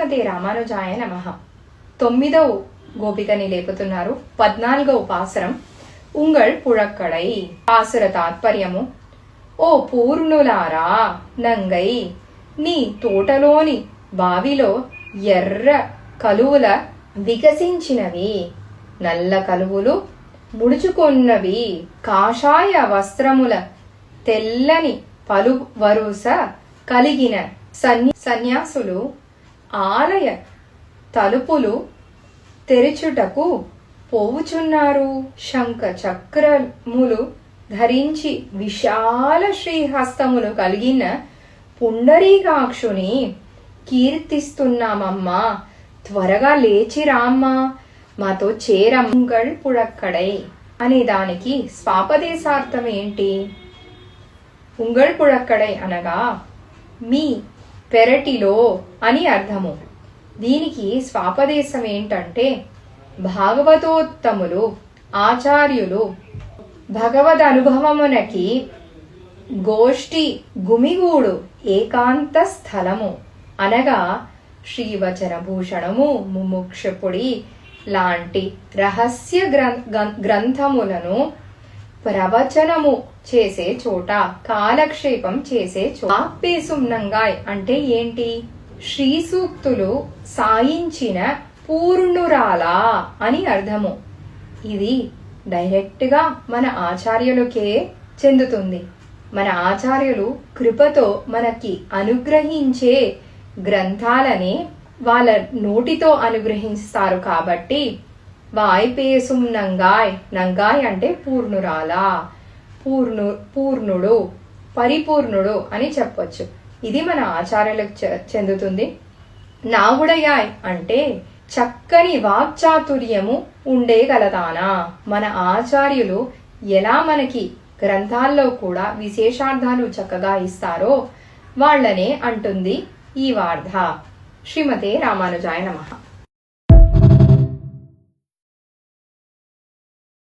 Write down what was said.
శ్రీమతే రామానుజాయ నమః. 9వ గోపికని లేపుతున్నారు. 14వ పాసరం ఉంగళ్ పుழక్కడై. పాసుర తాత్పర్యము: ఓ పూర్ణులారా, నంగై నీ తోటలోని బావిలో ఎర్ర కలువుల వికసించినవి, నల్ల కలువులు ముడుచుకొన్నవి, కాషాయ వస్త్రముల తెల్లని పలు వరుస కలిగిన సన్యాసులు ఆలయ తలుపులు తెరుచుటకు పోవుచున్నారు. శంఖ చక్రములు ధరించి విశాల శ్రీహస్తములు కలిగిన పుండరీకాక్షుని కీర్తిస్తున్నామమ్మా, త్వరగా లేచి రామ్మా, మాతో చేరంగళ్ పుഴక్కడై అనే దానికి స్వాపదేశార్థం ఏంటి? ఉంగళ్ పుഴక్కడై అనగా మీ పెరటిలో అని అర్థము. దీనికి స్వాపదేశం ఏంటంటే, భాగవతోత్తములు ఆచార్యులు భగవద్ అనుభవమునకి గోష్ఠి గుమిగూడు ఏకాంత స్థలము అనగా శ్రీవచన భూషణము, ముముక్షపుడి లాంటి రహస్య గ్రంథములను ప్రవచనము చేసే చోట, కాలక్షేపం చేసే చోట. ఆప్పేసుమ్నంగాయ్ అంటే ఏంటి? శ్రీ సూక్తులు సాయించిన పూర్ణురాలా అని అర్థము. ఇది డైరెక్ట్ గా మన ఆచార్యులకే చెందుతుంది. మన ఆచార్యులు కృపతో మనకి అనుగ్రహించే గ్రంథాలని వాళ్ళ నోటితో అనుగ్రహిస్తారు కాబట్టి వాయ్పేసుం నంగాయ్, నంగాయ్ అంటే పూర్ణురాలా, పూర్ణుడు, పరిపూర్ణుడు అని చెప్పొచ్చు. ఇది మన ఆచార్యులకు చెందుతుంది. నావుడయాయ్ అంటే చక్కని వాక్చాతుర్యము ఉండేగలదానా. మన ఆచార్యులు ఎలా మనకి గ్రంథాల్లో కూడా విశేషార్థాలు చక్కగా ఇస్తారో వాళ్ళనే అంటుంది ఈ వార్ధ. శ్రీమతే రామానుజాయ నమః.